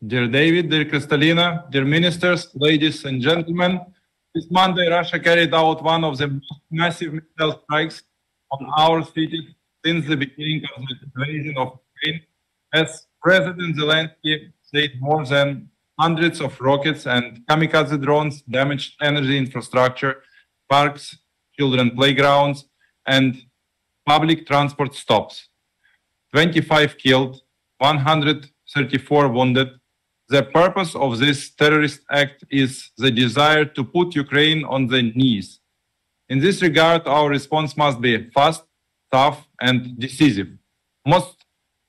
Dear David, dear Kristalina, dear ministers, ladies and gentlemen, this Monday Russia carried out one of the most massive missile strikes on our cities since the beginning of the invasion of Ukraine, as President Zelensky said. More than hundreds of rockets and kamikaze drones damaged energy infrastructure, parks, children playgrounds, and public transport stops. 25 killed, 134 wounded. The purpose of this terrorist act is the desire to put Ukraine on the knees. In this regard, our response must be fast, tough, and decisive.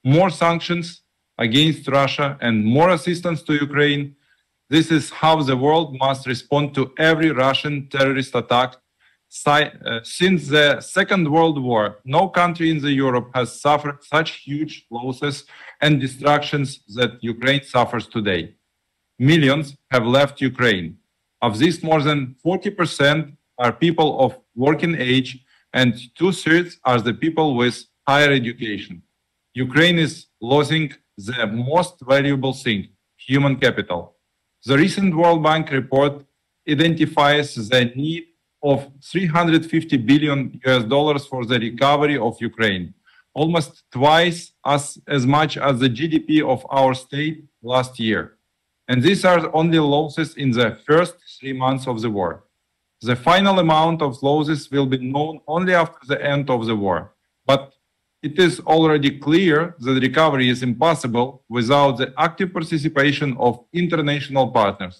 More sanctions against Russia and more assistance to Ukraine. This is how the world must respond to every Russian terrorist attack. Since the Second World War, no country in Europe has suffered such huge losses and destructions that Ukraine suffers today. Millions have left Ukraine. Of this, more than 40% are people of working age, and 2/3 are the people with higher education. Ukraine is losing the most valuable thing, human capital. The recent World Bank report identifies the need of $350 billion for the recovery of Ukraine, almost twice as much as the GDP of our state last year. And these are only losses in the first 3 months of the war. The final amount of losses will be known only after the end of the war. But it is already clear that recovery is impossible without the active participation of international partners.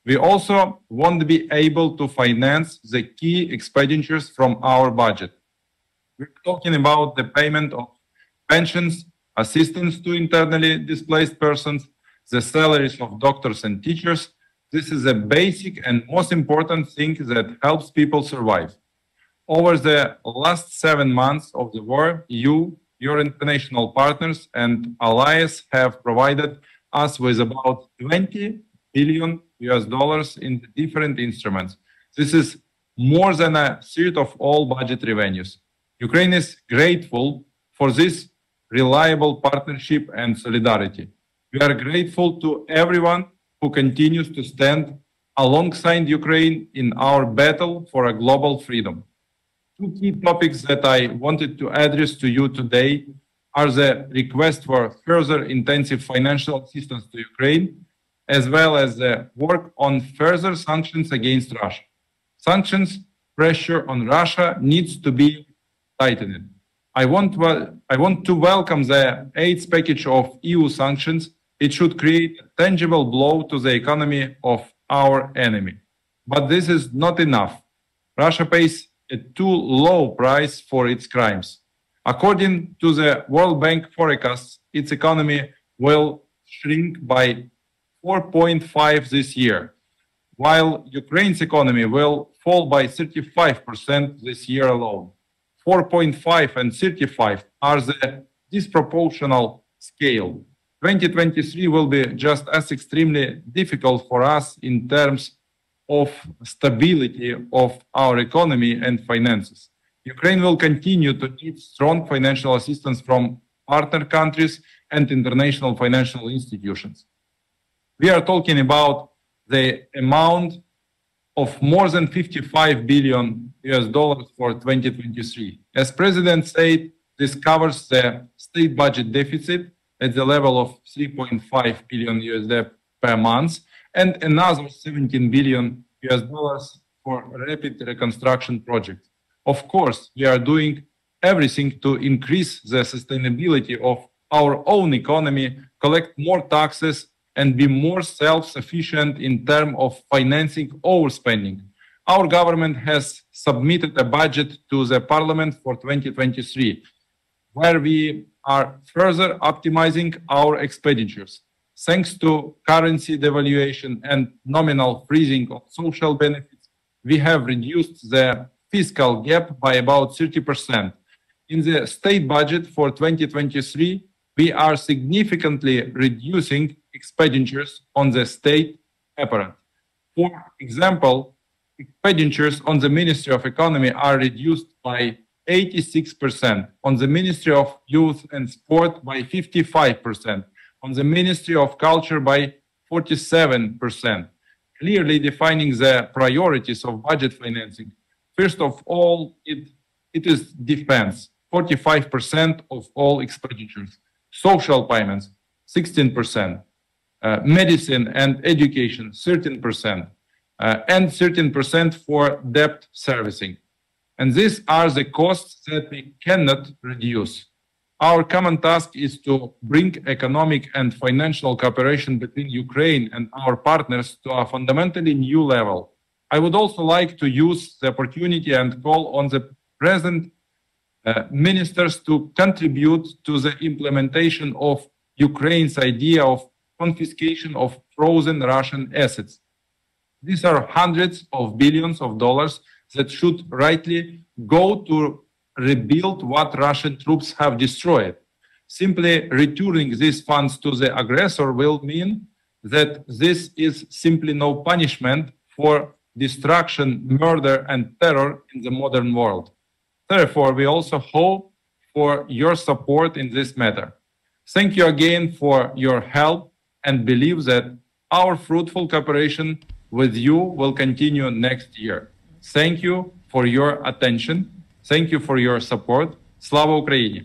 We also won't be able to finance the key expenditures from our budget. We're talking about the payment of pensions, assistance to internally displaced persons, the salaries of doctors and teachers. This is a basic and most important thing that helps people survive. Over the last 7 months of the war, you, your international partners and allies have provided us with about $20 billion in different instruments. This is more than a third of all budget revenues. Ukraine is grateful for this reliable partnership and solidarity. We are grateful to everyone who continues to stand alongside Ukraine in our battle for a global freedom. 2 key topics that I wanted to address to you today are the request for further intensive financial assistance to Ukraine, as well as the work on further sanctions against Russia. Sanctions pressure on Russia needs to be tightened. I want to welcome the 8th package of EU sanctions. It should create a tangible blow to the economy of our enemy. But this is not enough. Russia pays a too low price for its crimes. According to the World Bank forecasts, its economy will shrink by 4.5% this year, while Ukraine's economy will fall by 35% this year alone. 4.5 and 35 are the disproportional scale. 2023 will be just as extremely difficult for us in terms of stability of our economy and finances. Ukraine will continue to need strong financial assistance from partner countries and international financial institutions. We are talking about the amount of more than $55 billion for 2023. As President said, this covers the state budget deficit at the level of $3.5 billion per month and another $17 billion for rapid reconstruction projects. Of course, we are doing everything to increase the sustainability of our own economy, collect more taxes, and be more self-sufficient in terms of financing our spending. Our government has submitted a budget to the Parliament for 2023, where we are further optimizing our expenditures. Thanks to currency devaluation and nominal freezing of social benefits, we have reduced the fiscal gap by about 30%. In the state budget for 2023, we are significantly reducing expenditures on the state apparatus. For example, expenditures on the Ministry of Economy are reduced by 86%, on the Ministry of Youth and Sport by 55%, on the Ministry of Culture by 47%, clearly defining the priorities of budget financing. First of all, it is defense, 45% of all expenditures, social payments, 16%, medicine and education, 13%, and 13% for debt servicing. And these are the costs that we cannot reduce. Our common task is to bring economic and financial cooperation between Ukraine and our partners to a fundamentally new level. I would also like to use the opportunity and call on the present ministers to contribute to the implementation of Ukraine's idea of confiscation of frozen Russian assets. These are hundreds of billions of dollars that should rightly go to rebuild what Russian troops have destroyed. Simply returning these funds to the aggressor will mean that this is simply no punishment for destruction, murder, and terror in the modern world. Therefore, we also hope for your support in this matter. Thank you again for your help and believe that our fruitful cooperation with you will continue next year. Thank you for your attention. Thank you for your support. Слава Україні!